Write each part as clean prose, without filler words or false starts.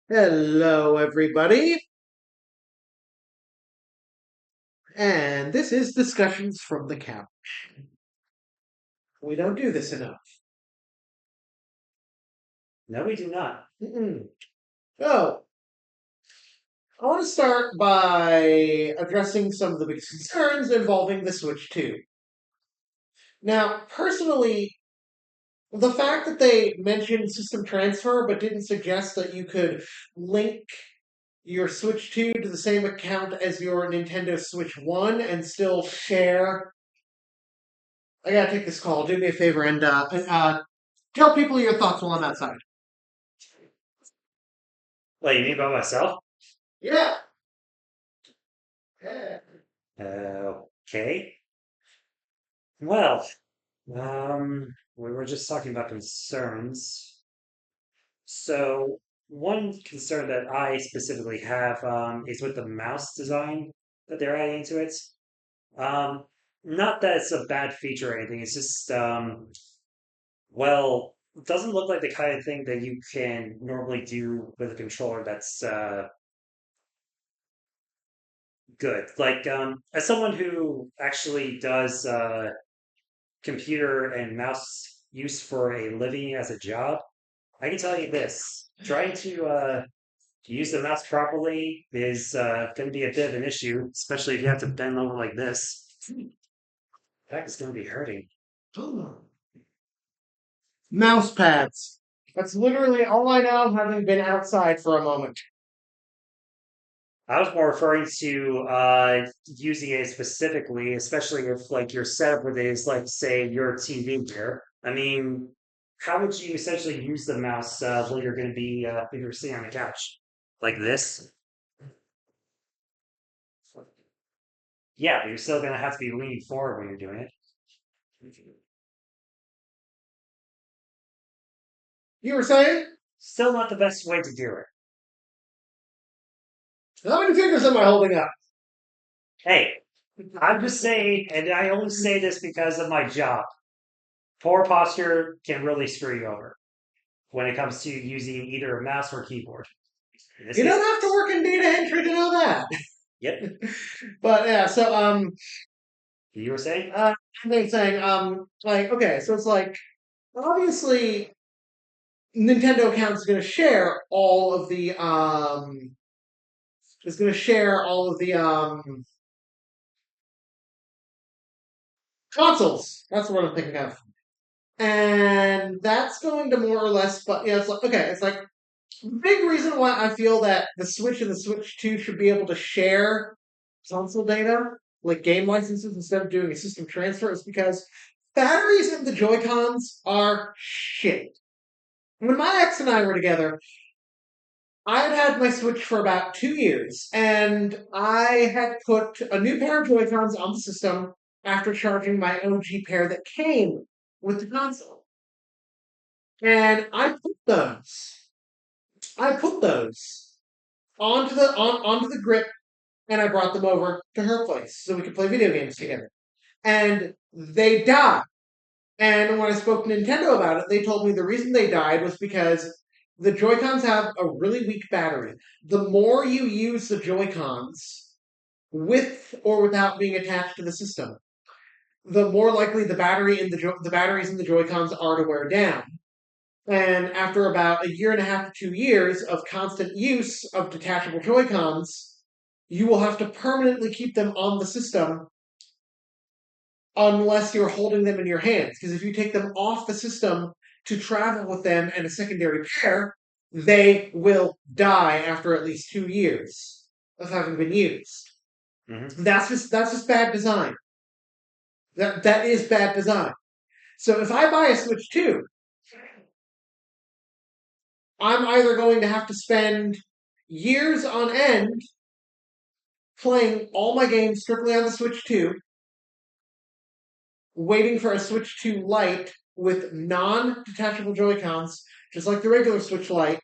Hello, everybody, and this is Discussions from the Couch. We don't do this enough. No, we do not. Mm-mm. So, I want to start by addressing some of the biggest concerns involving the Switch 2. Now, personally, the fact that they mentioned system transfer but didn't suggest that you could link your Switch 2 to the same account as your Nintendo Switch 1 and still share. I gotta take this call. Do me a favor and tell people your thoughts while I'm outside. What, you mean by myself? Yeah. Yeah. Okay. Well, we were just talking about concerns. So, one concern that I specifically have is with the mouse design that they're adding to it. Um, Not that it's a bad feature or anything. It's just, well, it doesn't look like the kind of thing that you can normally do with a controller that's good. Like, as someone who actually does computer and mouse use for a living as a job, I can tell you this: trying to use the mouse properly is going to be a bit of an issue, especially if you have to bend over like this. That is going to be hurting. Mouse pads. That's literally all I know, having been outside for a moment. I was more referring to using it specifically, especially if like your setup with it is like say your TV here. I mean, how would you essentially use the mouse when you're going to be if you're sitting on the couch like this? Yeah, but you're still going to have to be leaning forward when you're doing it. You were saying? Still not the best way to do it. How many fingers am I holding up? Hey, I'm just saying, and I only say this because of my job. Poor posture can really screw you over when it comes to using either a mouse or keyboard. In this You don't case, have to work in data entry to know that. yep. But yeah, so You were saying? uh I'm saying like okay, so it's like obviously Nintendo account is gonna share all of the consoles. That's what I'm thinking of. And that's going to more or less, but yeah, it's like okay, it's like big reason why I feel that the Switch and the Switch 2 should be able to share console data, like game licenses, instead of doing a system transfer, is because batteries in the Joy Cons are shit. When my ex and I were together, I had had my Switch for about 2 years, and I had put a new pair of Joy Cons on the system after charging my OG pair that came with the console. And I put those onto the grip, and I brought them over to her place so we could play video games together. And they died. And when I spoke to Nintendo about it, they told me the reason they died was because the Joy Cons have a really weak battery. The more you use the Joy Cons with or without being attached to the system, the more likely the batteries in the Joy Cons are to wear down. And after about a year and a half to 2 years of constant use of detachable Joy Cons, you will have to permanently keep them on the system unless you're holding them in your hands. Because if you take them off the system to travel with them and a secondary pair, they will die after at least 2 years of having been used. Hmm. That's just bad design. That is bad design. So if I buy a Switch 2, I'm either going to have to spend years on end playing all my games strictly on the Switch 2, waiting for a Switch 2 Lite with non detachable Joy-Cons, just like the regular Switch Lite,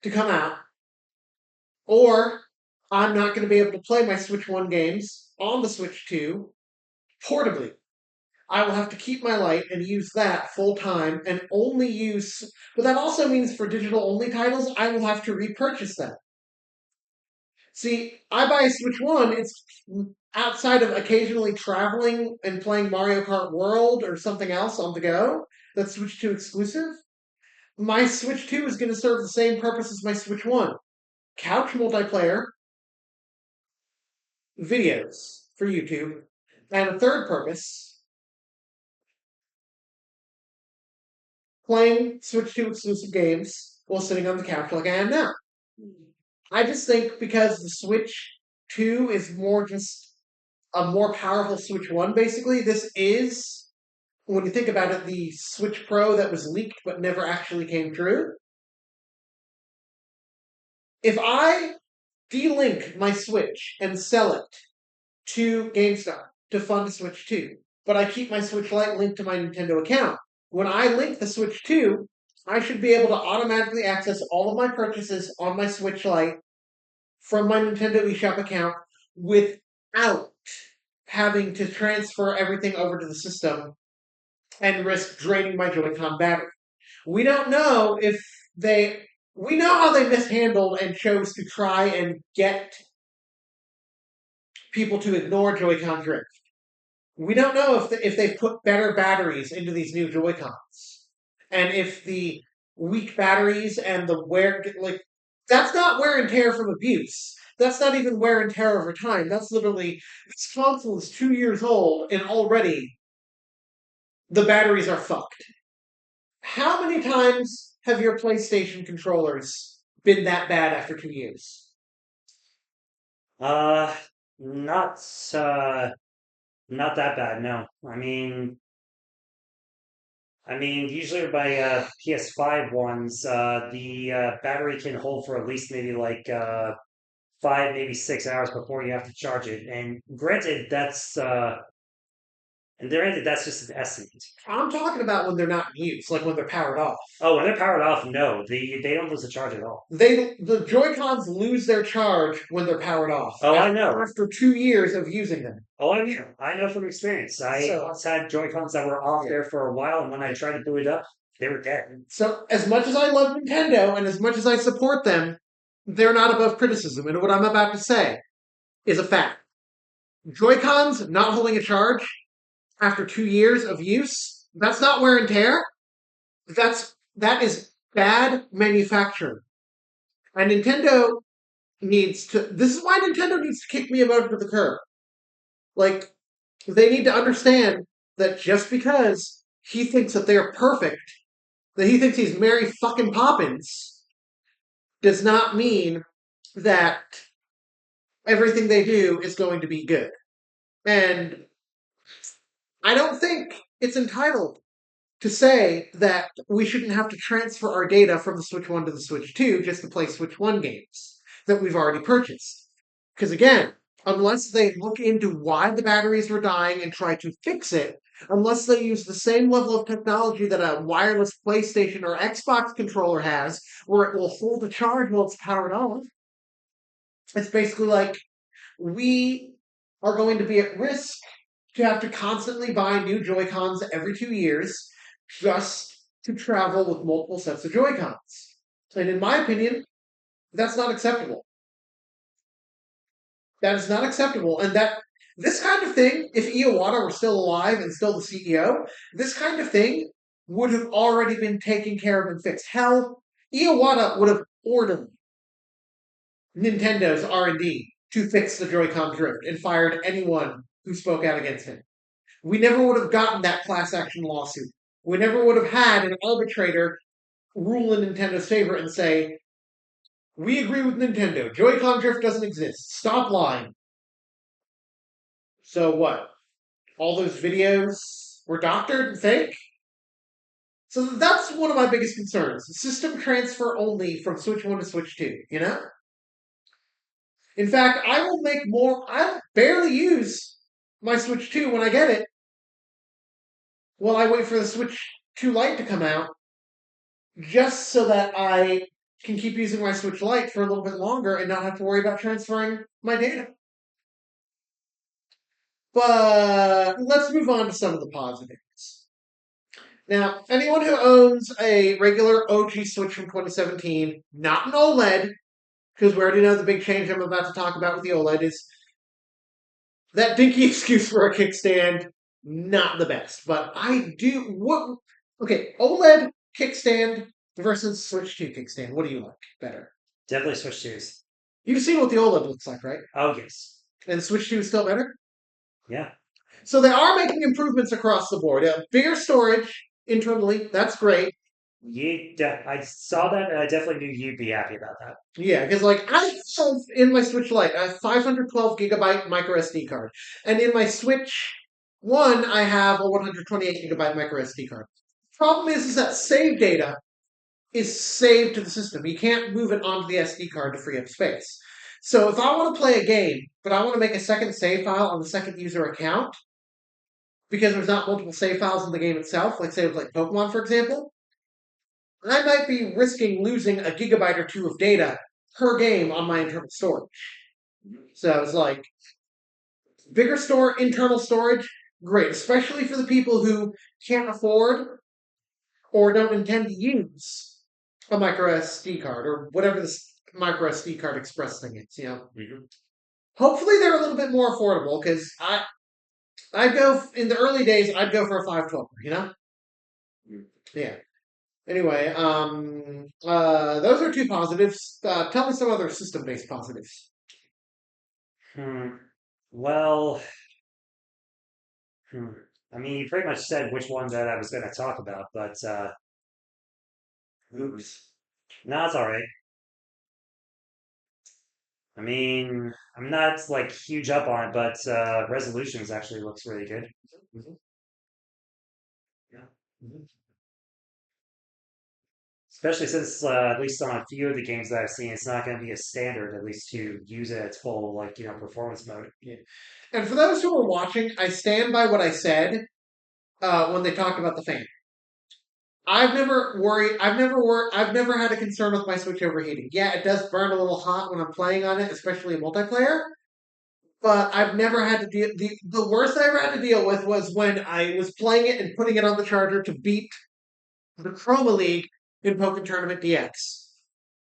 to come out, or I'm not going to be able to play my Switch 1 games on the Switch 2 portably. I will have to keep my Lite and use that full time and only use. But that also means for digital only titles, I will have to repurchase them. See, I buy a Switch One. It's outside of occasionally traveling and playing Mario Kart World or something else on the go. That's Switch Two exclusive. My Switch 2 is going to serve the same purpose as my Switch 1. Couch multiplayer, videos for YouTube, and a third purpose, playing Switch 2 exclusive games while sitting on the couch like I am now. I just think because the Switch 2 is more just a more powerful Switch 1, basically, this is, when you think about it, the Switch Pro that was leaked but never actually came true. If I de-link my Switch and sell it to GameStop to fund a Switch 2, but I keep my Switch Lite linked to my Nintendo account. When I link the Switch 2, I should be able to automatically access all of my purchases on my Switch Lite from my Nintendo eShop account without having to transfer everything over to the system and risk draining my Joy-Con battery. We don't know if they. We know how they mishandled and chose to try and get people to ignore Joy-Con drift. We don't know if they've put better batteries into these new Joy-Cons, and if the weak batteries and the wear, like, that's not wear and tear from abuse. That's not even wear and tear over time. That's literally, this console is 2 years old and already the batteries are fucked. How many times have your PlayStation controllers been that bad after 2 years? Uh, not not that bad. No, I mean, usually my PS5 ones, the battery can hold for at least maybe like 5, maybe 6 hours before you have to charge it. And granted, that's just an estimate. I'm talking about when they're not in use, like when they're powered off. Oh, when they're powered off, no, they don't lose the charge at all. The Joy Cons lose their charge when they're powered off. Oh, I know. After 2 years of using them. Oh, I know from experience. I So- once had Joy Cons that were off there for a while, and when I tried to boot it up, they were dead. So, as much as I love Nintendo and as much as I support them, they're not above criticism. And what I'm about to say is a fact. Joy-Cons not holding a charge after 2 years of use, that's not wear and tear. That is bad manufacturing. And Nintendo needs to. This is why Nintendo needs to kick me above to the curb. Like, they need to understand that just because he thinks that they're perfect, that he thinks he's Mary fucking Poppins, does not mean that everything they do is going to be good. And I don't think it's entitled to say that we shouldn't have to transfer our data from the Switch 1 to the Switch 2 just to play Switch 1 games that we've already purchased. Because again, unless they look into why the batteries were dying and try to fix it, unless they use the same level of technology that a wireless PlayStation or Xbox controller has, where it will hold a charge while it's powered on, it's basically like we are going to be at risk to have to constantly buy new Joy-Cons every 2 years just to travel with multiple sets of Joy-Cons. And in my opinion, that's not acceptable. That is not acceptable. And that this kind of thing, if Iwata were still alive and still the CEO, this kind of thing would have already been taken care of and fixed. Hell, Iwata would have ordered Nintendo's R&D to fix the Joy-Con drift and fired anyone who spoke out against him. We never would have gotten that class action lawsuit. We never would have had an arbitrator rule in Nintendo's favor and say, we agree with Nintendo. Joy-Con drift doesn't exist. Stop lying. So what? All those videos were doctored and fake? So that's one of my biggest concerns. System transfer only from Switch 1 to Switch 2, you know? In fact, I'll barely use my Switch 2 when I get it while I wait for the Switch 2 Lite to come out, just so that I can keep using my Switch Lite for a little bit longer and not have to worry about transferring my data. But let's move on to some of the positives. Now, anyone who owns a regular OG Switch from 2017, not an OLED, because we already know the big change I'm about to talk about with the OLED is that dinky excuse for a kickstand, not the best. But I do what okay, OLED kickstand versus Switch 2 kickstand. What do you like better? Definitely Switch 2s. You've seen what the OLED looks like, right? Oh, yes. And Switch 2 is still better? Yeah. So they are making improvements across the board. Bigger storage internally, that's great. I saw that and I definitely knew you'd be happy about that. Yeah, because like I have in my Switch Lite a 512 gigabyte micro SD card, and in my Switch One I have a 128 gigabyte micro SD card. Problem is that save data is saved to the system. You can't move it onto the SD card to free up space. So if I want to play a game, but I want to make a second save file on the second user account, because there's not multiple save files in the game itself, like say with like Pokemon, for example, I might be risking losing a gigabyte or two of data per game on my internal storage. So it's like bigger internal storage, great, especially for the people who can't afford or don't intend to use a micro SD card or whatever this micro SD card express thing is. Mhm. Hopefully they're a little bit more affordable because I'd go in the early days. I'd go for a 512. Yeah. Anyway, those are two positives. Tell me some other system-based positives. Hmm. Well, hmm. I mean, you pretty much said which one that I was going to talk about, but oops. No, it's all right. I mean, I'm not like huge up on it, but resolutions actually looks really good. Mhm. Yeah. Mhm. Especially since, at least on a few of the games that I've seen, it's not going to be a standard, at least to use it at its full, like, performance mode. Yeah. And for those who are watching, I stand by what I said when they talked about the fan. I've never worried. I've never worried. I've never had a concern with my Switch overheating. Yeah, it does burn a little hot when I'm playing on it, especially in multiplayer. But I've never had to deal. The worst I ever had to deal with was when I was playing it and putting it on the charger to beat the Chroma League in Pokken Tournament DX.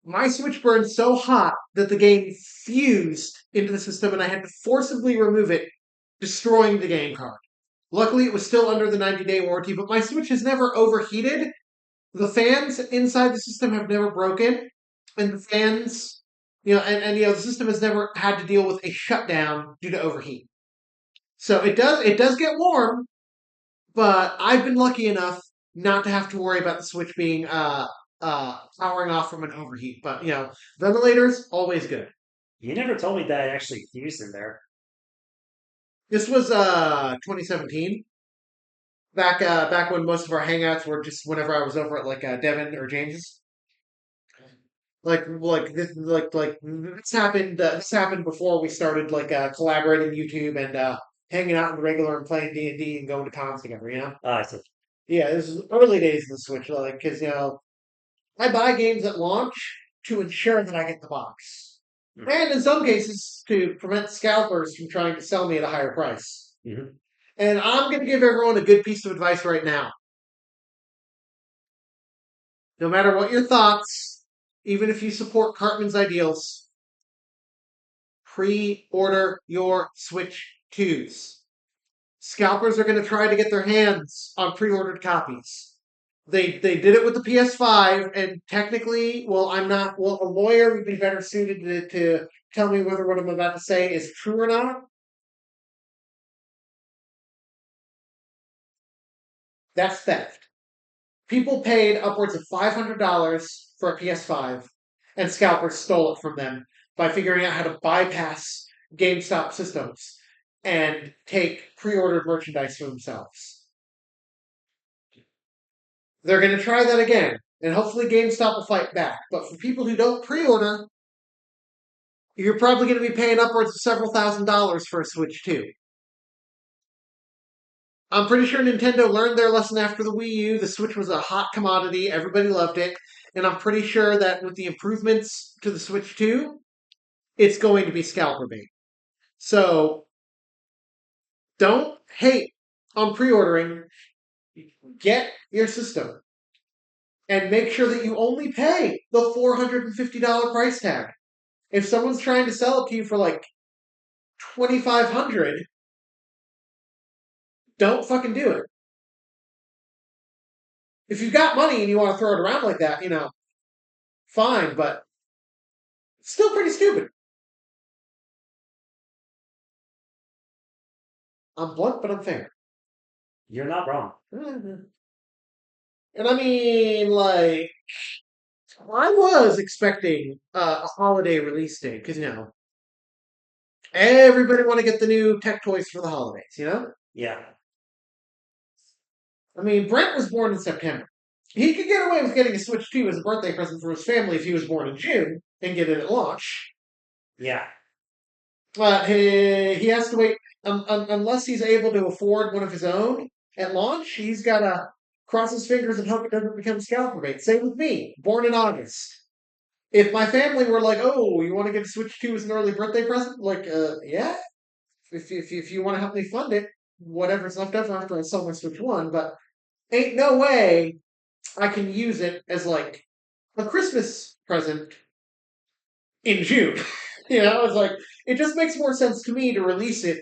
My Switch burned so hot that the game fused into the system, and I had to forcibly remove it, destroying the game card. Luckily, it was still under the 90-day warranty, but my Switch has never overheated. The fans inside the system have never broken, and the fans, the system has never had to deal with a shutdown due to overheat. So it does get warm, but I've been lucky enough not to have to worry about the Switch being powering off from an overheat. But ventilators always good. You never told me that it actually fused in there. This was 2017. Back when most of our hangouts were just whenever I was over at like Devin or James's. This happened. This happened before we started like collaborating YouTube and hanging out in the regular and playing D&D and going to cons together. Ah, I see. Yeah, this is early days of the Switch, like because I buy games at launch to ensure that I get the box, Mm. and in some cases to prevent scalpers from trying to sell me at a higher price. Mhm. And I'm going to give everyone a good piece of advice right now. No matter what your thoughts, even if you support Cartman's ideals, pre-order your Switch 2s. Scalpers are going to try to get their hands on pre-ordered copies. They did it with the PS5, and technically, well, I'm not. Well, a lawyer would be better suited to tell me whether what I'm about to say is true or not. That's theft. People paid upwards of $500 for a PS5, and scalpers stole it from them by figuring out how to bypass GameStop systems and take pre-ordered merchandise for themselves. They're going to try that again, and hopefully GameStop will fight back. But for people who don't pre-order, you're probably going to be paying upwards of several $1,000s for a Switch 2. I'm pretty sure Nintendo learned their lesson after the Wii U. The Switch was a hot commodity. Everybody loved it. And I'm pretty sure that with the improvements to the Switch 2, it's going to be scalper bait. So don't hate on pre-ordering. Get your system and make sure that you only pay the $450 price tag. If someone's trying to sell it to you for like 2,500, don't fucking do it. If you've got money and you want to throw it around like that, fine, but still pretty stupid. I'm blunt, but I'm fair. You're not wrong. And I mean, like, I was expecting a holiday release date because everybody want to get the new tech toys for the holidays. Yeah. I mean, Brent was born in September. He could get away with getting a Switch 2 as a birthday present for his family if he was born in June and get it at launch. Yeah. But he has to wait unless he's able to afford one of his own at launch. He's got to cross his fingers and hope it doesn't become scalper bait. Same with me, born in August. If my family were like, "Oh, you want to get a Switch 2 as an early birthday present?" Like, yeah. If you want to help me fund it, whatever's left over after I sell my Switch 1, but ain't no way I can use it as like a Christmas present in June. It's like it just makes more sense to me to release it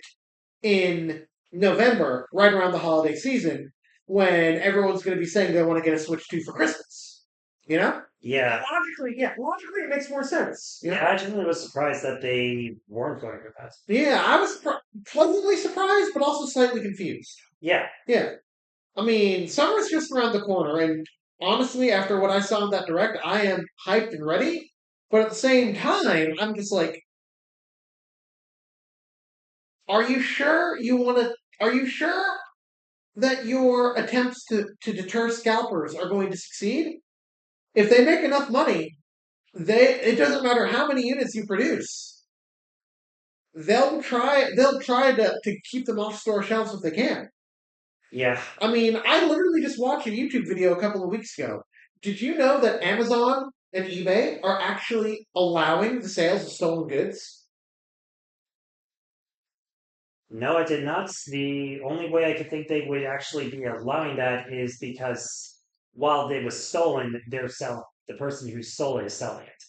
in November, right around the holiday season, when everyone's going to be saying they want to get a Switch 2 for Christmas. Yeah. Logically, it makes more sense. Yeah, I genuinely was surprised that they weren't going for that. Yeah, I was pleasantly surprised, but also slightly confused. Yeah. Yeah. I mean, summer's just around the corner, and honestly, after what I saw in that direct, I am hyped and ready. But at the same time, I'm just like, are you sure you want to? Are you sure that your attempts to deter scalpers are going to succeed? If they make enough money, it doesn't matter how many units you produce. They'll try to keep them off store shelves if they can. Yeah. I mean, I literally just watched a YouTube video a couple of weeks ago. Did you know that Amazon and eBay are actually allowing the sales of stolen goods? No, I did not. The only way I could think they would actually be allowing that is because while it was stolen, the person who stole it is selling it.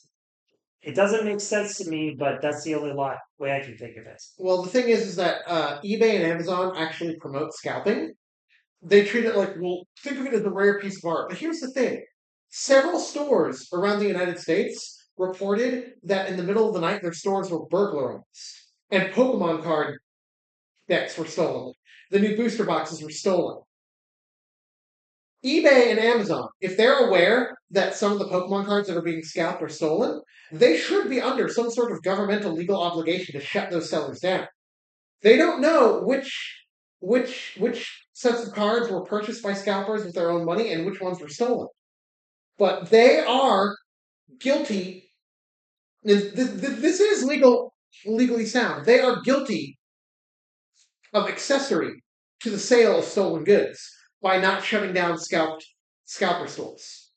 It doesn't make sense to me, but that's the only way I can think of it. Well, the thing is that eBay and Amazon actually promote scalping. They treat it like, well, think of it as a rare piece of art. But here's the thing. Several stores around the United States reported that in the middle of the night their stores were burglarized and Pokemon card decks were stolen. The new booster boxes were stolen. eBay and Amazon, if they're aware that some of the Pokemon cards that are being scalped are stolen, they should be under some sort of governmental legal obligation to shut those sellers down. They don't know which sets of cards were purchased by scalpers with their own money and which ones were stolen. But they are guilty. This is legally sound. They are guilty of accessory to the sale of stolen goods by not shutting down scalper stores.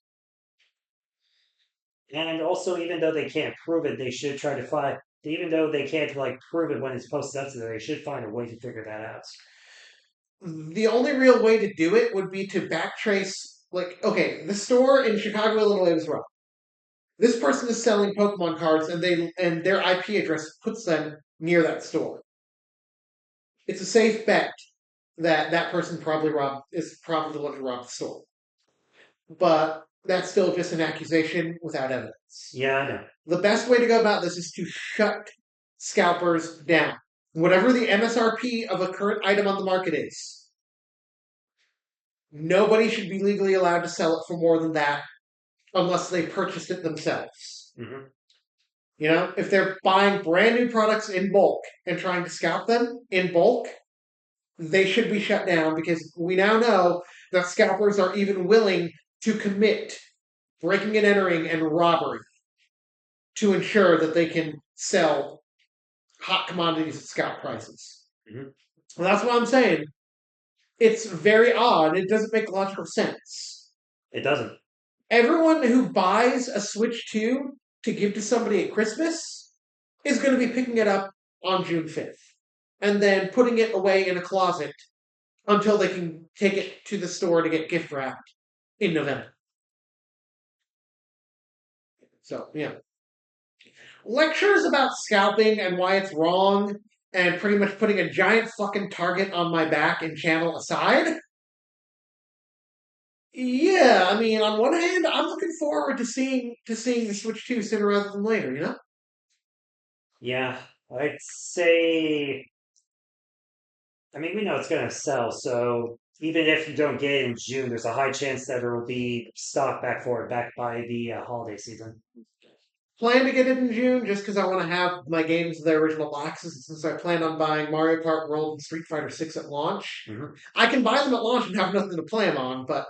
And also, even though they can't prove it, they should try to find. Even though they can't prove it when it's posted up to them, they should find a way to figure that out. The only real way to do it would be to backtrace. Like, okay, the store in Chicago, Illinois was robbed. This person is selling Pokemon cards, and their IP address puts them near that store. It's a safe bet that that person is probably the one who robbed the store. But that's still just an accusation without evidence. Yeah, I know. The best way to go about this is to shut scalpers down. Whatever the MSRP of a current item on the market is, nobody should be legally allowed to sell it for more than that unless they purchased it themselves. Mm-hmm. If they're buying brand new products in bulk and trying to scalp them in bulk, they should be shut down because we now know that scalpers are even willing to commit breaking and entering and robbery to ensure that they can sell hot commodities at scalp prices. Mm-hmm. Well, that's what I'm saying. It's very odd. It doesn't make logical sense. It doesn't. Everyone who buys a Switch 2 to give to somebody at Christmas is going to be picking it up on June 5th. and then putting it away in a closet until they can take it to the store to get gift wrapped in November. So, yeah. Lectures about scalping and why it's wrong, and pretty much putting a giant fucking target on my back and channel aside. Yeah, I mean, on one hand, I'm looking forward to seeing the Switch 2 sooner rather than later, you know? Yeah, I'd say. I mean, we know it's going to sell, so even if you don't get it in June, there's a high chance that there will be stock back by the holiday season. Plan to get it in June just because I want to have my games in their original boxes. Since I plan on buying Mario Kart World and Street Fighter 6 at launch, Hmm. I can buy them at launch and have nothing to play them on. But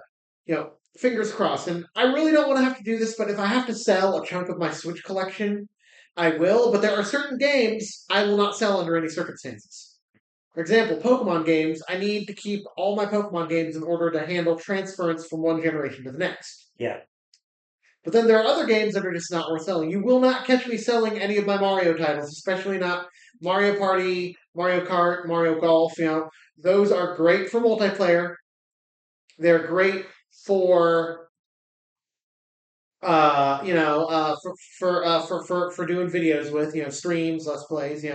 fingers crossed. And I really don't want to have to do this, but if I have to sell a chunk of my Switch collection, I will. But there are certain games I will not sell under any circumstances. For example, Pokemon games. I need to keep all my Pokemon games in order to handle transference from one generation to the next. Yeah. But then there are other games that are just not worth selling. You will not catch me selling any of my Mario titles, especially not Mario Party, Mario Kart, Mario Golf. Those are great for multiplayer. They're great for for doing videos with streams, let's plays.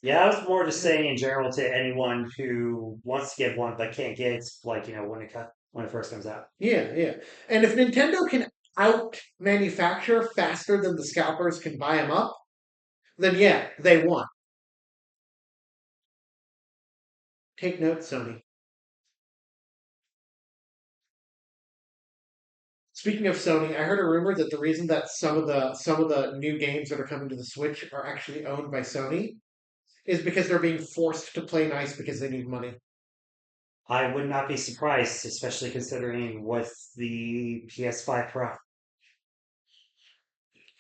Yeah, I was more just saying in general to anyone who wants to get one but can't get it, like, when it first comes out. Yeah, yeah. And if Nintendo can out manufacture faster than the scalpers can buy them up, then yeah, they won. Take note, Sony. Speaking of Sony, I heard a rumor that the reason that some of the new games that are coming to the Switch are actually owned by Sony is because they're being forced to play nice because they need money. I would not be surprised, especially considering with the PS5 Pro.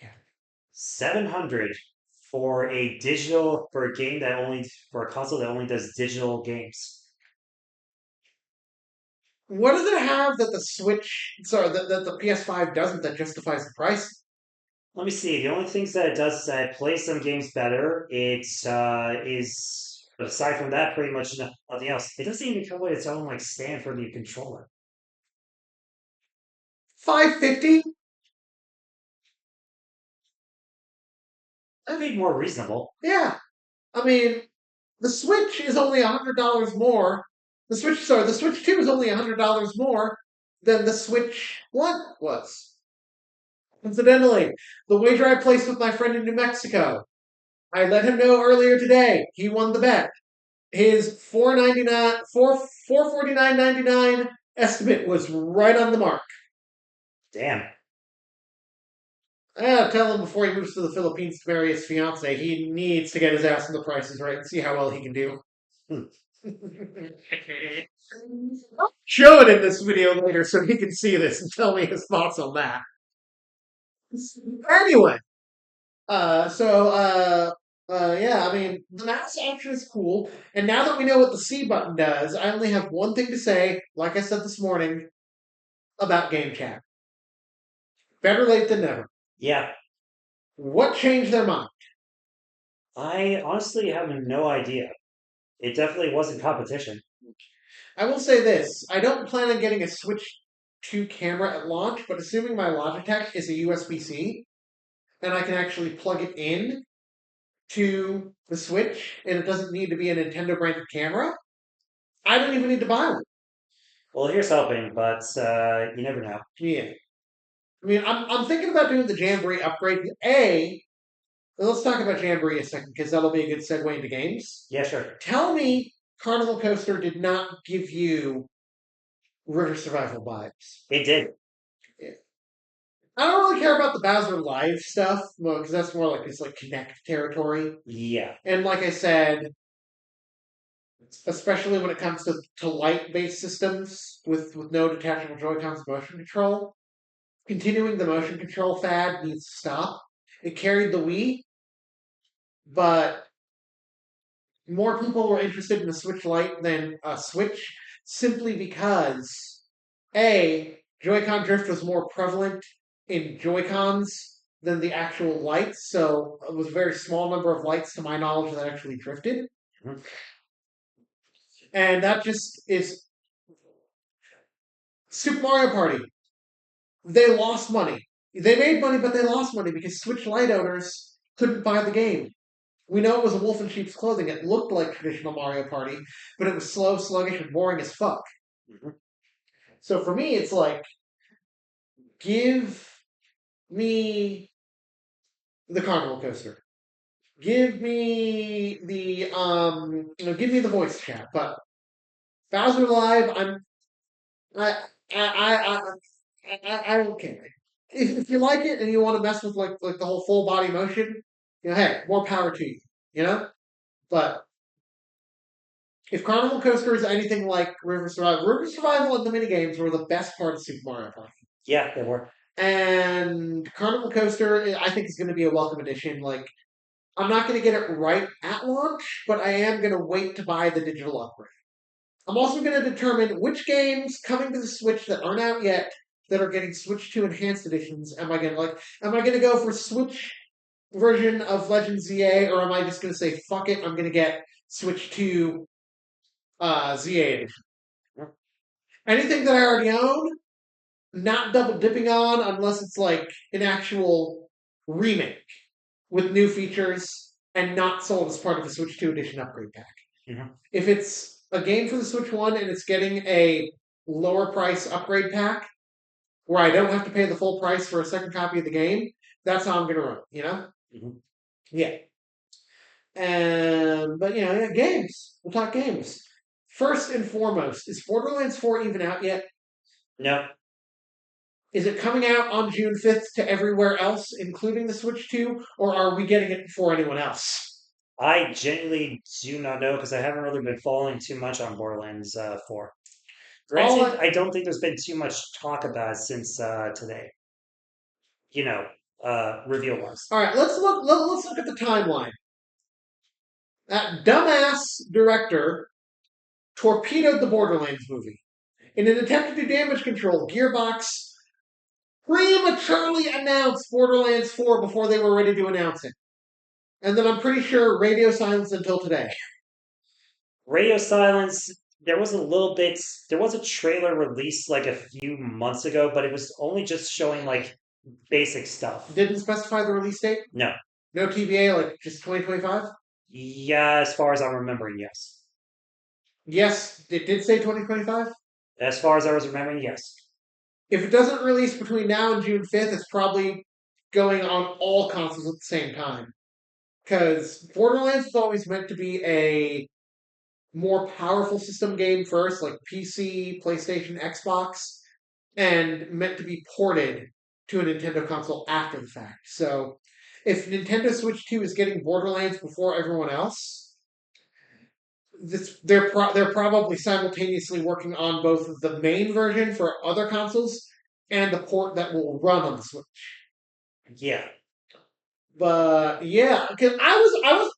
Yeah. 700 for a game that only for a console that only does digital games. What does it have that the Switch, sorry, that the PS5 doesn't that justifies the price? Let me see. The only things that it does is that it plays some games better. It is, but aside from that, pretty much nothing else. It doesn't even come with its own like stand for the controller. 550? That'd be more reasonable. Yeah. I mean, the Switch is only $100 more. The Switch 2 is only $100 more than the Switch 1 was. Incidentally, the wager I placed with my friend in New Mexico, I let him know earlier today. He won the bet. His 449.99 estimate was right on the mark. Damn. Tell him before he moves to the Philippines to marry his fiance, he needs to get his ass in the prices right and see how well he can do. Hmm. I'll show it in this video later so he can see this and tell me his thoughts on that. Anyway, yeah, I mean, the mouse action is cool. And now that we know what the C button does, I only have one thing to say, like I said this morning, about Game Chat. Better late than never. Yeah. What changed their mind? I honestly have no idea. It definitely wasn't competition. I will say this. I don't plan on getting a Switch 2 camera at launch, but assuming my Logitech is a USB-C, and I can actually plug it in to the Switch, and it doesn't need to be a Nintendo branded camera, I don't even need to buy one. Well, here's hoping, but you never know. Yeah. I mean, I'm thinking about doing the Jamboree upgrade. Let's talk about Jamboree a second, because that'll be a good segue into games. Yeah, sure. Tell me Carnival Coaster did not give you River Survival vibes. It did. Yeah. I don't really care about the Bowser Live stuff, because that's more like it's like Connect territory. Yeah. And like I said, especially when it comes to light-based systems with no detachable Joy-Cons motion control, continuing the motion control fad needs to stop. It carried the Wii, but more people were interested in the Switch Lite than a Switch simply because Joy-Con drift was more prevalent in Joy-Cons than the actual lights, so it was a very small number of lights to my knowledge that actually drifted. Mhm. And that just is Super Mario Party. They lost money. They made money, but they lost money because Switch Lite owners couldn't buy the game. We know it was a wolf in sheep's clothing. It looked like traditional Mario Party, but it was slow, sluggish, and boring as fuck. Mhm. So for me, it's like, give me the Carnival Coaster. Give me the give me the voice chat. But Bowser Live, I I I don't care. If you like it and you want to mess with like the whole full body motion, hey, more power to you. You know, but if Carnival Coaster is anything like River Survival and the minigames were the best part of Super Mario Party. Yeah, they were. And Carnival Coaster, I think, is going to be a welcome addition. Like, I'm not going to get it right at launch, but I am going to wait to buy the digital upgrade. I'm also going to determine which games coming to the Switch that aren't out yet that are getting Switch 2 enhanced editions am I going to like? Am I going to go for Switch version of Legend ZA, or am I just going to say fuck it? I'm going to get Switch 2 ZA edition. Anything that I already own, not double dipping on unless it's like an actual remake with new features and not sold as part of the Switch 2 edition upgrade pack. Mhm. If it's a game for the Switch 1 and it's getting a lower price upgrade pack where I don't have to pay the full price for a second copy of the game, that's how I'm going to run, Mhm. Yeah. But, yeah, games. We'll talk games. First and foremost, is Borderlands 4 even out yet? No, Is it coming out on June 5th to everywhere else, including the Switch 2, or are we getting it before anyone else? I genuinely do not know because I haven't really been following too much on Borderlands 4. All Granted, I, I don't think there's been too much talk about it since today. You know, reveal wise. all right, let's look at the timeline. That dumbass director torpedoed the Borderlands movie. In an attempt to do damage control, Gearbox prematurely announced Borderlands 4 before they were ready to announce it. And then I'm pretty sure radio silence until today. Radio Silence, there was a trailer released like a few months ago, but it was only just showing like basic stuff. Didn't specify the release date? No. No TBA, like just 2025? Yeah, as far as I'm remembering, yes. Yes, it did say 2025. As far as I was remembering, yes. If it doesn't release between now and June 5th, it's probably going on all consoles at the same time. Because Borderlands was always meant to be a more powerful system game first, like PC, PlayStation, Xbox, and meant to be ported to a Nintendo console after the fact. So if Nintendo Switch 2 is getting Borderlands before everyone else, they're probably simultaneously working on both the main version for other consoles and the port that will run on the Switch. Yeah. But yeah, because I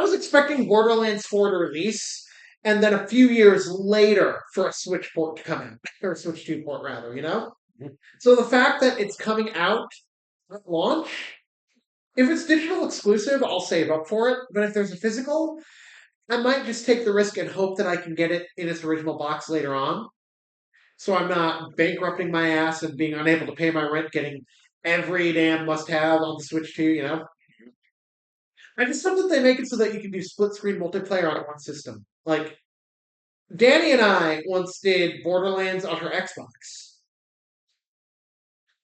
was expecting Borderlands 4 to release, and then a few years later for a Switch port to come out, or a Switch 2 port rather. Mhm. So the fact that it's coming out at launch, if it's digital exclusive, I'll save up for it. But if there's a physical, I might just take the risk and hope that I can get it in its original box later on. So I'm not bankrupting my ass and being unable to pay my rent, getting every damn must have on the Switch 2. I just hope that they make it so that you can do split screen multiplayer on one system. Like, Danny and I once did Borderlands on her Xbox.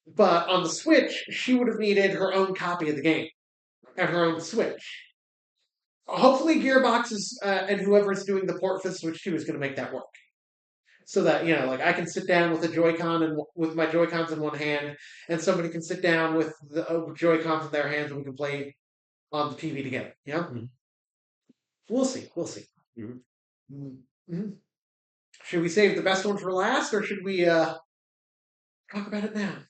But on the Switch, she would have needed her own copy of the game and her own Switch. Hopefully, Gearbox is, and whoever's doing the port for the Switch 2 is going to make that work. So that, like I can sit down with a Joy-Con and with my Joy-Cons in one hand, and somebody can sit down with the Joy-Cons in their hands and we can play on the TV together. Mhm. We'll see. We'll see. Mhm. Mm-hmm. Should we save the best one for last, or should we talk about it now?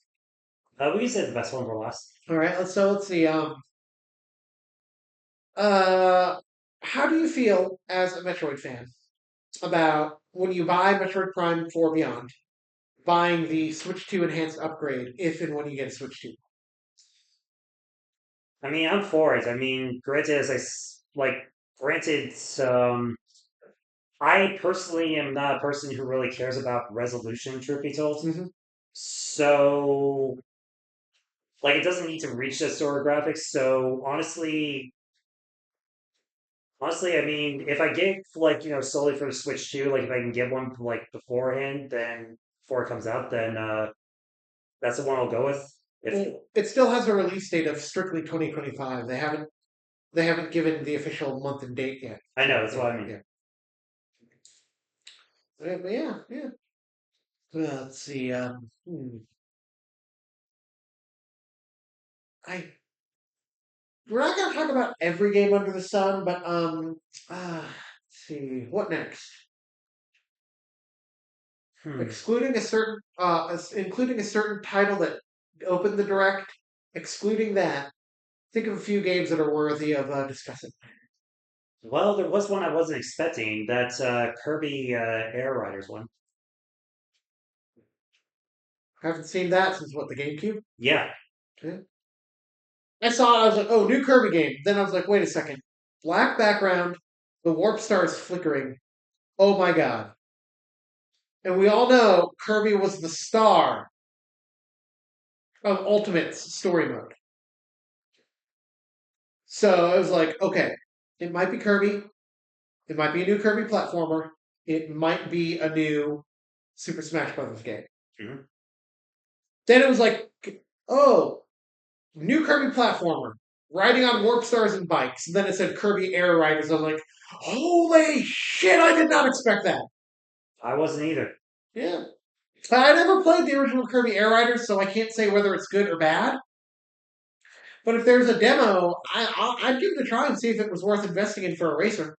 We can say the best one for last. All right. Let's see. Uh, how do you feel as a Metroid fan about when you buy Metroid Prime 4 Beyond, buying the Switch 2 enhanced upgrade if and when you get a Switch 2? I mean, I'm for it. I mean, granted, granted, I personally am not a person who really cares about resolution, truth be told. Hmm. So, like, it doesn't need to reach the sort of graphics. So, honestly, I mean, if I get like solely for the Switch 2, like if I can get one like beforehand, then before it comes out, then that's the one I'll go with. If Well, it still has a release date of strictly 2025. They haven't given the official month and date yet. I know, So that's yeah, what I mean. yeah. But yeah, yeah. Let's see. I we're not gonna talk about every game under the sun, but let's see. What next? Hmm. Excluding a certain including a certain title that opened the direct, excluding that, think of a few games that are worthy of discussing. Well, there was one I wasn't expecting. That Kirby Air Riders one. Haven't seen that since what, the GameCube? Yeah, Yeah. I saw it, I was like, oh, new Kirby game. Then I was like, wait a second. Black background, the warp star is flickering. Oh my god. And we all know Kirby was the star of Ultimate's story mode. So I was like, okay, it might be Kirby. It might be a new Kirby platformer. It might be a new Super Smash Bros. Game. mhm. Then it was like, oh, new Kirby platformer, riding on warp stars and bikes. And then it said Kirby Air Riders. I was like, holy shit, I did not expect that. I wasn't either. Yeah. I never played the original Kirby Air Riders, so I can't say whether it's good or bad. But if there's a demo, I'd give it a try and see if it was worth investing in for a racer.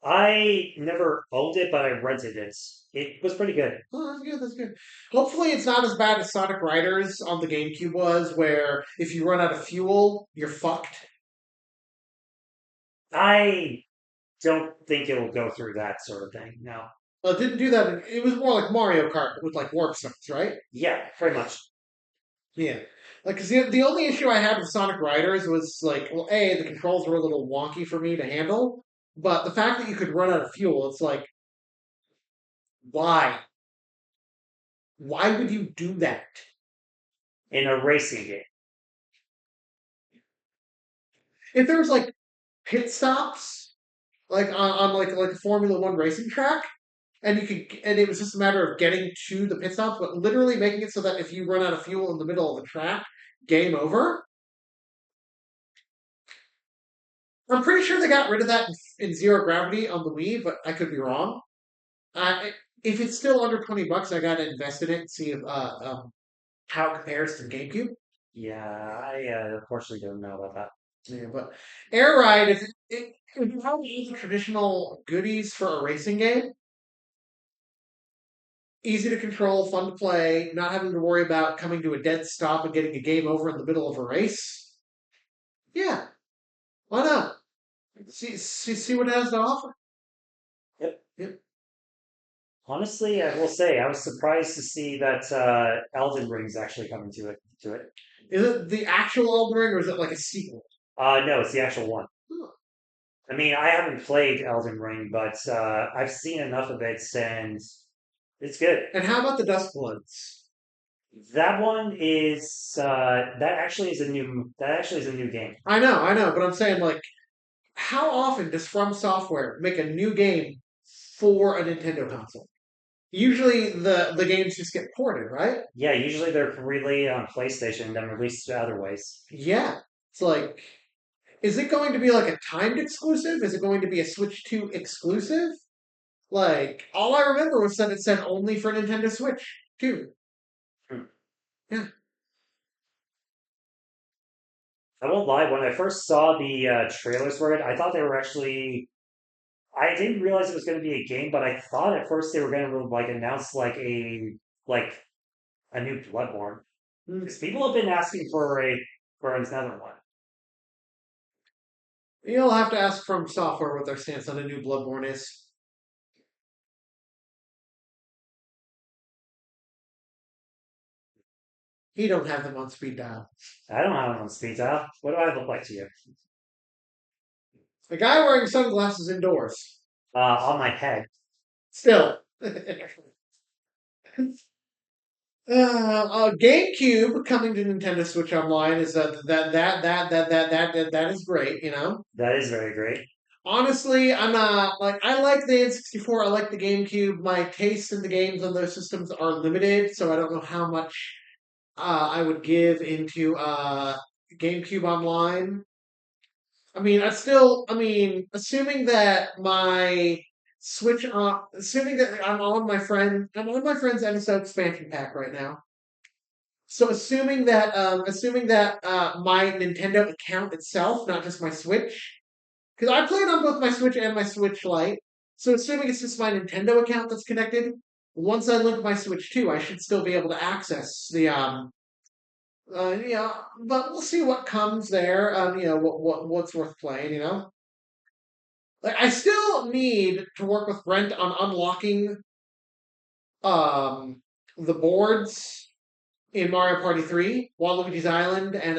I never owned it, but I rented it. It was pretty good. Oh, that's good. That's good. Hopefully, it's not as bad as Sonic Riders on the GameCube was, where if you run out of fuel, you're fucked. I don't think it'll go through that sort of thing. No. Well, it didn't do that. It was more like Mario Kart with like warp zones, right? Yeah, pretty much. Yeah. Like, 'cause the only issue I had with Sonic Riders was like, well, A, the controls were a little wonky for me to handle, but the fact that you could run out of fuel, it's like, why? Why would you do that? In a racing game. If there was like pit stops, like on like a Formula One racing track, and it was just a matter of getting to the pit stops, but literally making it so that if you run out of fuel in the middle of the track, game over. I'm pretty sure they got rid of that in Zero Gravity on the Wii, but I could be wrong. If it's still under $20, I gotta invest in it and see if, how it compares to the GameCube. Yeah, I unfortunately don't know about that. Yeah, but Air Ride is it has all the traditional goodies for a racing game. Easy to control, fun to play, not having to worry about coming to a dead stop and getting a game over in the middle of a race. Yeah, why not? See what it has to offer. Yep. Yep. Honestly, I will say I was surprised to see that Elden Ring's actually coming to it. Is it the actual Elden Ring or is it like a sequel? No, it's the actual one. Huh. I mean, I haven't played Elden Ring, but I've seen enough of it, and it's good. And how about the Duskbloods? That one is that actually is a new game. I know, but I'm saying like, how often does From Software make a new game for a Nintendo console? Usually the games just get ported, right? Yeah, usually they're really on PlayStation, then released other ways. Yeah. It's like, is it going to be like a timed exclusive? Is it going to be a Switch 2 exclusive? Like, all I remember was that it said only for Nintendo Switch 2. Hmm. Yeah. I won't lie, when I first saw the trailers for it, I thought they were actually. I didn't realize it was going to be a game, but I thought at first they were going to like announce like a new Bloodborne Mm. because people have been asking for another one. You'll have to ask From Software what their stance on a new Bloodborne is. He don't have them on speed dial. I don't have it on speed dial. What do I look like to you? A guy wearing sunglasses indoors. On my head. Still. GameCube coming to Nintendo Switch Online is that is great. You know, That is very great. honestly, I'm not like I like the N64. I like the GameCube. My taste in the games on those systems are limited, so I don't know how much I would give into GameCube Online. I mean, assuming that my assuming that I'm on my friend's NSO expansion pack right now. So assuming that my Nintendo account itself, not just my Switch, because I played on both my Switch and my Switch Lite. So assuming it's just my Nintendo account that's connected, once I link my Switch too, I should still be able to access the yeah, but we'll see what comes there. What's worth playing. You know, like I still need to work with Brent on unlocking um the boards in Mario Party 3, Waluigi's Island, and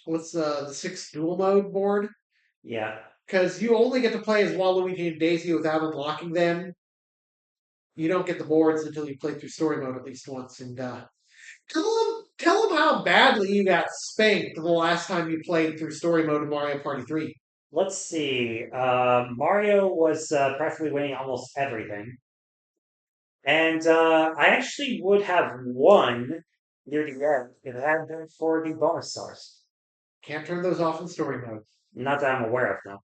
what's the sixth dual mode board? Yeah. Because you only get to play as Waluigi and Daisy without unlocking them. You don't get the boards until you play through story mode at least once. And tell them how badly you got spanked the last time you played through story mode in Mario Party 3. Let's see. Mario was practically winning almost everything. And I actually would have won near the end if it hadn't been for the bonus stars. Can't turn those off in story mode. Not that I'm aware of, now.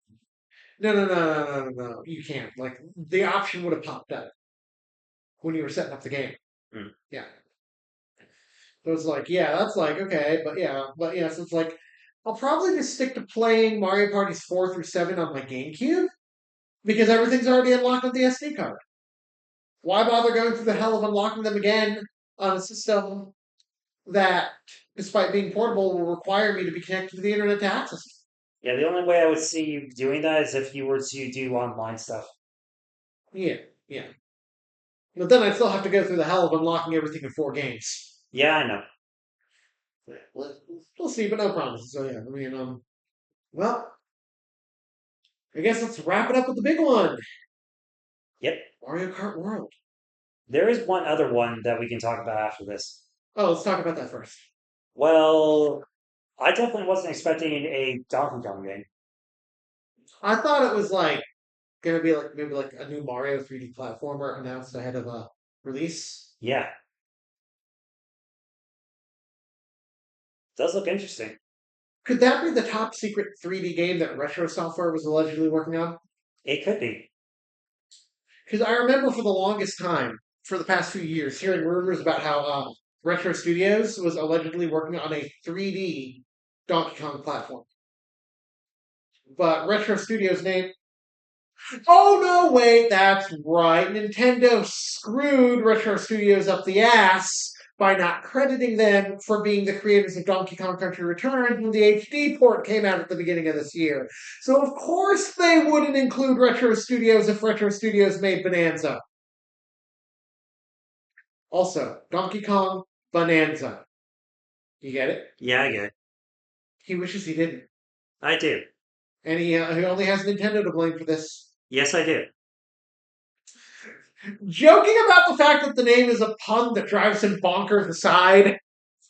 No, no, no, no, no, no, no. You can't. Like the option would have popped up when you were setting up the game. Hmm. Yeah. So it's like, yeah, that's like okay, but yeah, so it's like I'll probably just stick to playing Mario Parties 4 through 7 on my GameCube because everything's already unlocked on the SD card. Why bother going through the hell of unlocking them again on a system that, despite being portable, will require me to be connected to the internet to access it? Yeah, the only way I would see you doing that is if you were to do online stuff. Yeah, yeah. But then I'd still have to go through the hell of unlocking everything in 4 games. Yeah, I know. We'll see, but no promises. So yeah, I mean, well, I guess let's wrap it up with the big one: Yep. Mario Kart World. There is one other one that we can talk about after this. Oh, let's talk about that first. Well, I definitely wasn't expecting a Donkey Kong game. I thought it was like gonna be like maybe like a new Mario 3D platformer announced ahead of a release. Yeah, does look interesting. Could that be the top secret 3D game that Retro Software was allegedly working on? It could be. Because I remember for the longest time, for the past few years, hearing rumors about how Retro Studios was allegedly working on a 3D Donkey Kong platform. But Retro Studios name. Oh no, wait, that's right. Nintendo screwed Retro Studios up the ass by not crediting them for being the creators of Donkey Kong Country Returns when the HD port came out at the beginning of this year. So of course they wouldn't include Retro Studios if Retro Studios made Bonanza. Also, Donkey Kong Bonanza. You get it? Yeah, I get it. He wishes he didn't. I do. And he only has Nintendo to blame for this. Yes, I do. Joking about the fact that the name is a pun that drives him bonkers aside,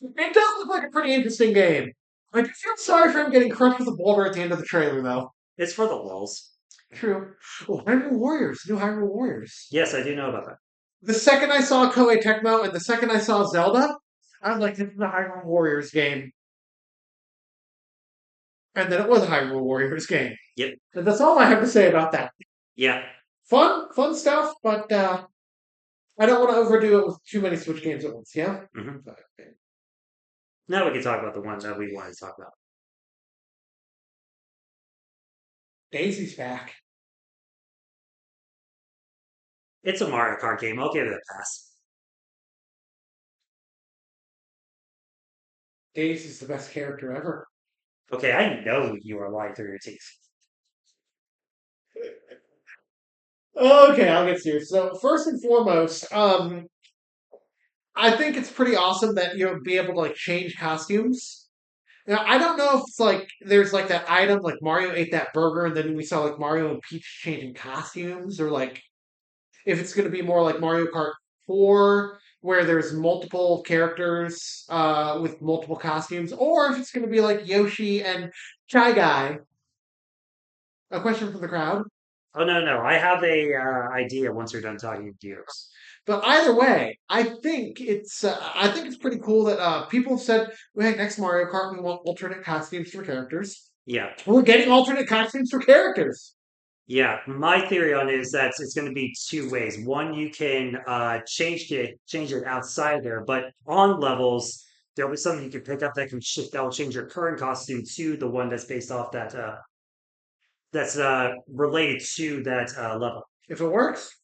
it does look like a pretty interesting game. I do feel sorry for him getting crushed with a boulder at the end of the trailer, though. It's for the lulz. True. Oh, Hyrule Warriors. New Hyrule Warriors. Yes, I do know about that. The second I saw Koei Tecmo and the second I saw Zelda, I was like, this is a Hyrule Warriors game. And then it was a Hyrule Warriors game. Yep. And that's all I have to say about that. Yeah. Fun stuff, but I don't want to overdo it with too many Switch games at once, yeah? Hmm. Okay. Now we can talk about the one that we wanted to talk about. Daisy's back. It's a Mario Kart game. I'll give it a pass. Daisy's the best character ever. Okay, I know you are lying through your teeth. Okay, I'll get serious. So first and foremost, I think it's pretty awesome that you'll be able to like change costumes. Now, I don't know if it's like there's like that item like Mario ate that burger and then we saw like Mario and Peach changing costumes, or like if it's going to be more like Mario Kart 4 where there's multiple characters with multiple costumes, or if it's going to be like Yoshi and Shy Guy. A question for the crowd. Oh no, no, I have a idea once you're done talking to Gears. But either way, I think it's pretty cool that people have said, "Hey, next Mario Kart, we want alternate costumes for characters." Yeah, We're getting alternate costumes for characters. yeah. My theory on it is that it's going to be two ways. One, you can change it outside there, but on levels, there'll be something you can pick up that can shift that will change your current costume to the one that's based off that's related to that level. If it works.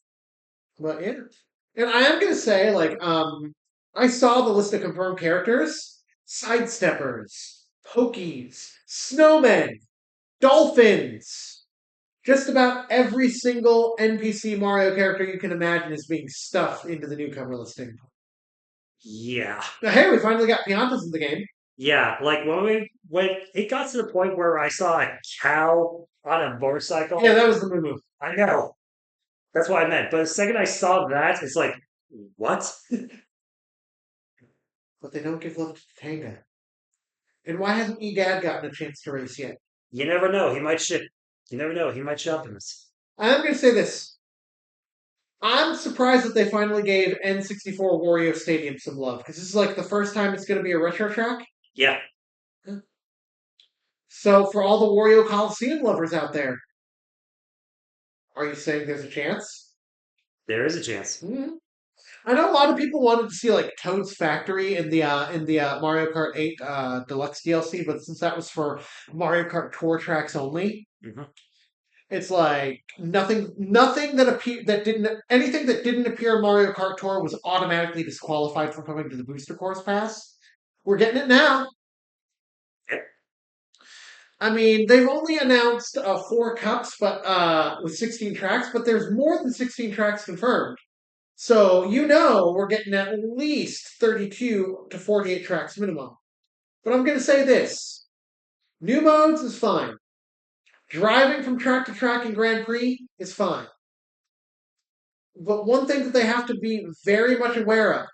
But yeah, and I am gonna say, like, I saw the list of confirmed characters: sidesteppers, pokies, snowmen, dolphins. Just about every single NPC Mario character you can imagine is being stuffed into the newcomer listing. Yeah. Now, hey, we finally got Piantas in the game. Yeah, like when it got to the point where I saw a cow on a Yeah, motorcycle, that was the move. I know that's what I meant. But the second I saw that, it's like, what? But they don't give love to Tanga. And why hasn't Egad gotten a chance to race yet? You never know. He might ship. You never know. He might shop in this. I am gonna say this. I'm surprised that they finally gave N64 Wario Stadium some love because this is like the first time it's going to be a retro track. Yeah, So, for all the Wario Coliseum lovers out there, are you saying there's a chance? there is a chance. Hmm. I know a lot of people wanted to see like Toad's Factory in the Mario Kart 8 Deluxe DLC, but since that was for Mario Kart Tour tracks only, Hmm. it's like nothing that appeared that didn't anything that didn't appear in Mario Kart Tour was automatically disqualified from coming to the Booster Course Pass. We're getting it now. Yep. I mean, they've only announced 4 cups, but with 16 tracks, but there's more than 16 tracks confirmed. So we're getting at least 32 to 48 tracks minimum. But I'm going to say this: new modes is fine. Driving from track to track in Grand Prix is fine. But one thing that they have to be very much aware of: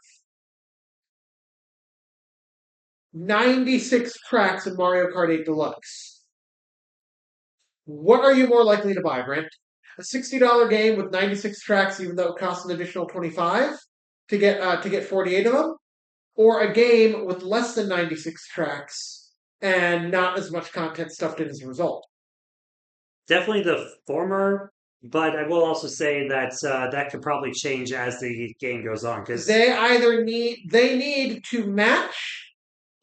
96 tracks in Mario Kart 8 Deluxe. What are you more likely to buy, Brent? A $60 game with 96 tracks, even though it costs an additional 25 to get 48 of them, or a game with less than 96 tracks and not as much content stuffed in as a result? Definitely the former, but I will also say that that could probably change as the game goes on. Because They need to match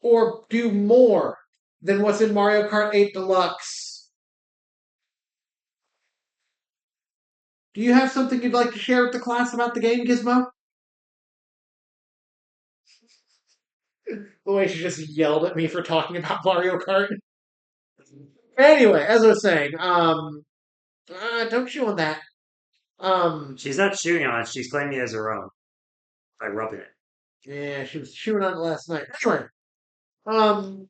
or do more than what's in Mario Kart 8 Deluxe. Do you have something you'd like to share with the class about the game, Gizmo? The way she just yelled at me for talking about Mario Kart. Anyway, as I was saying, don't chew on that. Um, she's not chewing on it; she's claiming it as her own by rubbing it. yeah, she was chewing on it last night. Anyway, um,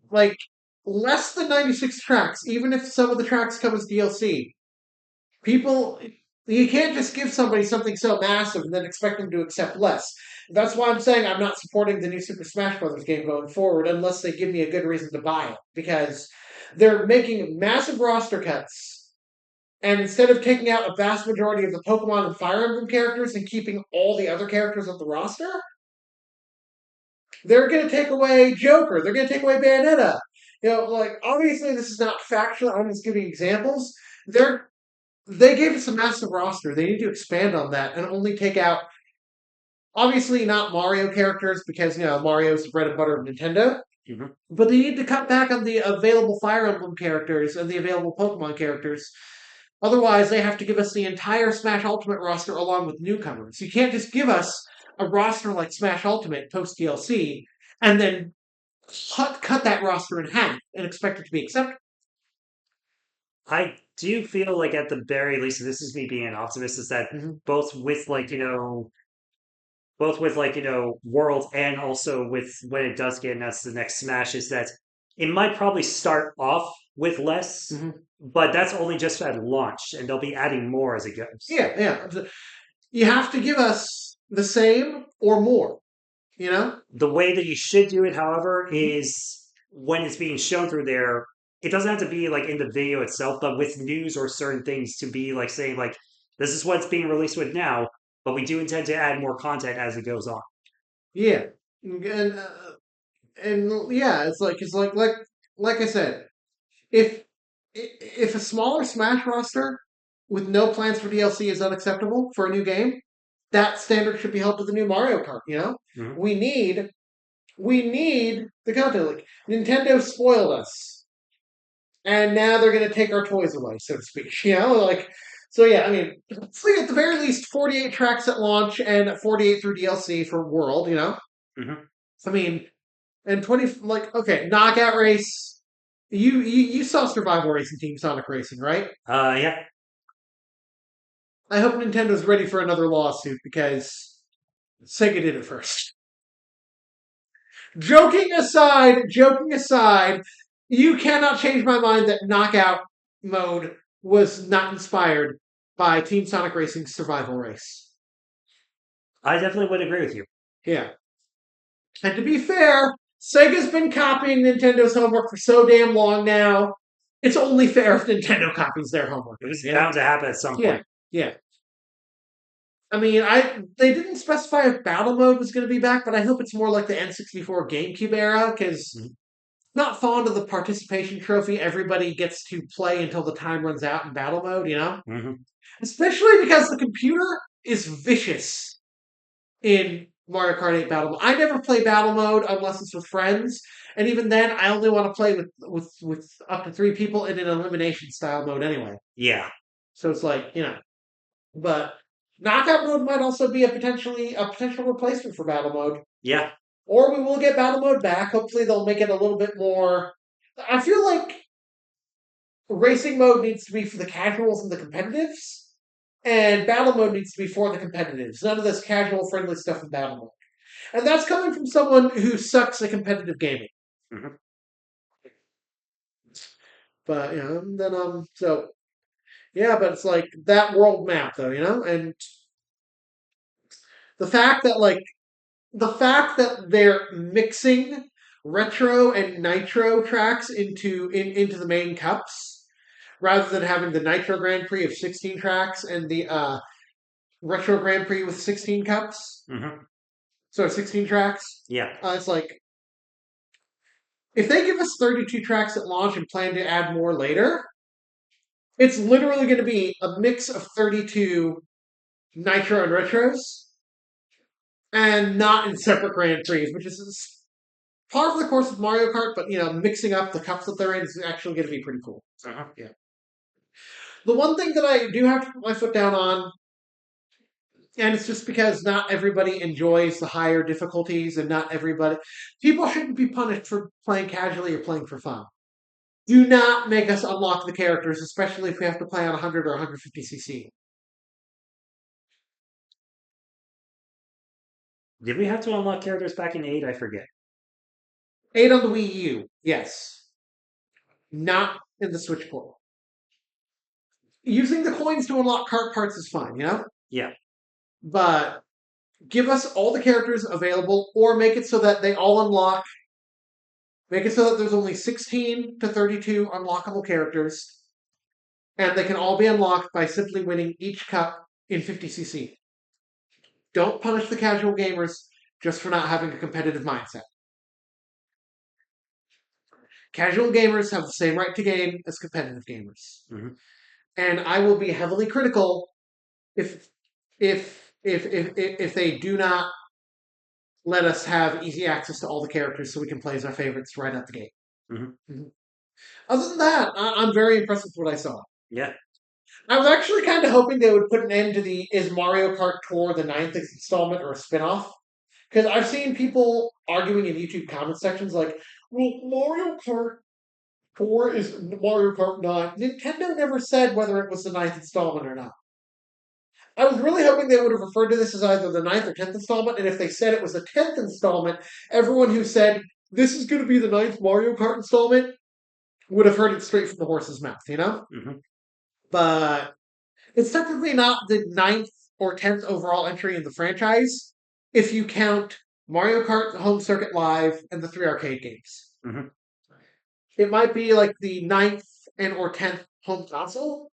like less than 96 tracks, even if some of the tracks come as DLC. People, you can't just give somebody something so massive and then expect them to accept less. That's why I'm saying I'm not supporting the new Super Smash Bros. Game going forward unless they give me a good reason to buy it. Because they're making massive roster cuts, and instead of taking out a vast majority of the Pokemon and Fire Emblem characters and keeping all the other characters of the roster, they're going to take away Joker. They're going to take away Bayonetta. Like obviously this is not factual. I'm just giving examples. They gave us a massive roster. They need to expand on that and only take out, obviously not Mario characters because Mario's the bread and butter of Nintendo. Hmm. But they need to cut back on the available Fire Emblem characters and the available Pokemon characters. Otherwise, they have to give us the entire Smash Ultimate roster along with newcomers. You can't just give us a roster like Smash Ultimate post DLC and then cut that roster in half and expect it to be accepted. I do feel like at the very least, and this is me being an optimist, is that Mhm. both with both with World and also with when it does get announced the next Smash, is that it might probably start off with less, Mhm. but that's only just at launch, and they'll be adding more as it goes. Yeah, yeah. You have to give us the same or more. You know. The way that you should do it, however, Mhm. is when it's being shown through there, it doesn't have to be like in the video itself, but with news or certain things to be like saying like this is what's being released with now, but we do intend to add more content as it goes on. Yeah, and yeah, like I said, if if a smaller Smash roster with no plans for DLC is unacceptable for a new game, that standard should be held to the new Mario Kart. You know, Mhm. we need we need the content. Like Nintendo spoiled us, and now they're going to take our toys away, so to speak. You know, like so. Yeah, I mean, see, at the very least, 48 tracks at launch and 48 through DLC for World. You know, Mhm. I mean, and 20 like okay, knockout race. You saw Survival Racing Team Sonic Racing, right? Yeah. I hope Nintendo's ready for another lawsuit because Sega did it first. Joking aside, you cannot change my mind that knockout mode was not inspired by Team Sonic Racing's Survival Race. I definitely would agree with you. Yeah. And to be fair, Sega's been copying Nintendo's homework for so damn long now. It's only fair if Nintendo copies their homework. It was You know? bound to happen at some Yeah, point. yeah. I mean, I they didn't specify if battle mode was going to be back, but I hope it's more like the N64 GameCube era because Mhm. not fond of the participation trophy. Everybody gets to play until the time runs out in battle mode. You know, Mhm. especially because the computer is vicious in Mario Kart 8 Battle Mode. I never play Battle Mode unless it's with friends, and even then, I only want to play with up to 3 people in an elimination style mode anyway. Yeah. So it's like but knockout mode might also be a potential replacement for battle mode, Yeah. or we will get battle mode back. Hopefully, they'll make it a little bit more. I feel like racing mode needs to be for the casuals and the competitives, and battle mode needs to be for the competitives. None of this casual friendly stuff in battle mode. And that's coming from someone who sucks at competitive gaming. Mhm. But then so yeah, but it's like that world map though, and the fact that like the fact that they're mixing retro and nitro tracks into the main cups rather than having the nitro Grand Prix of 16 tracks and the retro Grand Prix with 16 cups, Mhm. so 16 tracks. Yeah. It's like if they give us 32 tracks at launch and plan to add more later, it's literally going to be a mix of 32 Nitro and Retros, and not in separate Grand Prix, which is part of the course of Mario Kart, but mixing up the cups that they're in is actually going to be pretty cool. So, Uh-huh. yeah. The one thing that I do have to put my foot down on, and it's just because not everybody enjoys the higher difficulties, and not everybody. People shouldn't be punished for playing casually or playing for fun. Do not make us unlock the characters, especially if we have to play on 100 or 150cc. Did we have to unlock characters back in 8? I forget. 8 on the Wii U, yes. Not in the Switch port. Using the coins to unlock cart parts is fine. Yeah. But give us all the characters available, or make it so that they all unlock. Make it so that there's only 16 to 32 unlockable characters, and they can all be unlocked by simply winning each cup in 50cc. Don't punish the casual gamers just for not having a competitive mindset. Casual gamers have the same right to game as competitive gamers. Mhm. And I will be heavily critical if if they do not let us have easy access to all the characters so we can play as our favorites right out the gate. Mhm. Mhm. Other than that, I'm very impressed with what I saw. Yeah. I was actually kind of hoping they would put an end to the is Mario Kart Tour the ninth installment or a spinoff? Because I've seen people arguing in YouTube comment sections like, well, Mario Kart 4 is Mario Kart 9. Nintendo never said whether it was the ninth installment or not. I was really hoping they would have referred to this as either the ninth or 10th installment, and if they said it was the 10th installment, everyone who said this is going to be the ninth Mario Kart installment, would have heard it straight from the horse's mouth, you know? Hmm. But it's technically not the ninth or 10th overall entry in the franchise if you count Mario Kart Home Circuit Live and the three arcade games. Hmm. It might be like the ninth and or 10th home console.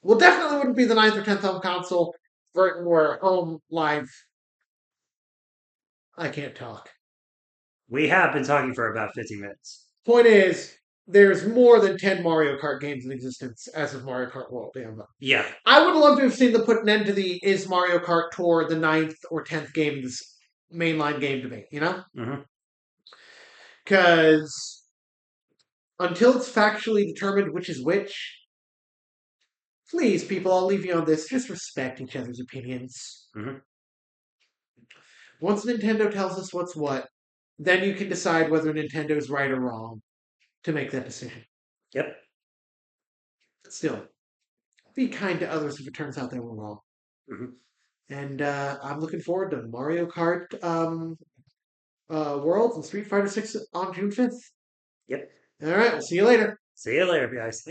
Well, definitely wouldn't be the ninth or 10th home console for or home live. I can't talk. We have been talking for about 50 minutes. Point is, there's more than 10 Mario Kart games in existence as of Mario Kart World. Damn. Yeah. I would love to have seen them put an end to the is Mario Kart Tour the ninth or 10th game in this mainline game debate, you know? Hmm. Because until it's factually determined which is which, please, people, I'll leave you on this. Just respect each other's opinions. Hmm. Once Nintendo tells us what's what, then you can decide whether Nintendo's right or wrong to make that decision. Yep. But still, be kind to others if it turns out they were wrong. Hmm. And I'm looking forward to Mario Kart Worlds and Street Fighter 6 on June 5th. Yep. All right, we'll see you later. See you later, guys.